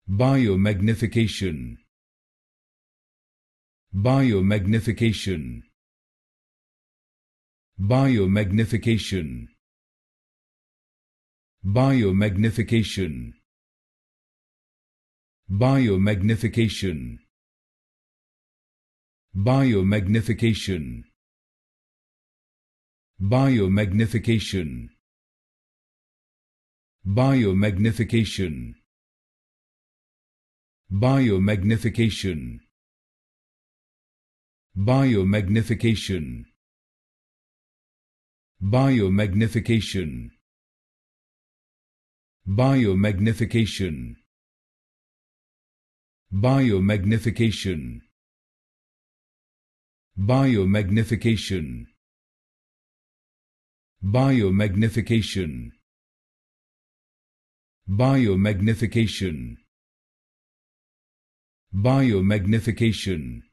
Biomagnification. Biomagnification. Biomagnification. Biomagnification. Biomagnification. Biomagnification. Biomagnification. Biomagnification. Biomagnification. Biomagnification. Biomagnification. Biomagnification. Biomagnification. Biomagnification. Biomagnification. Biomagnification. Biomagnification.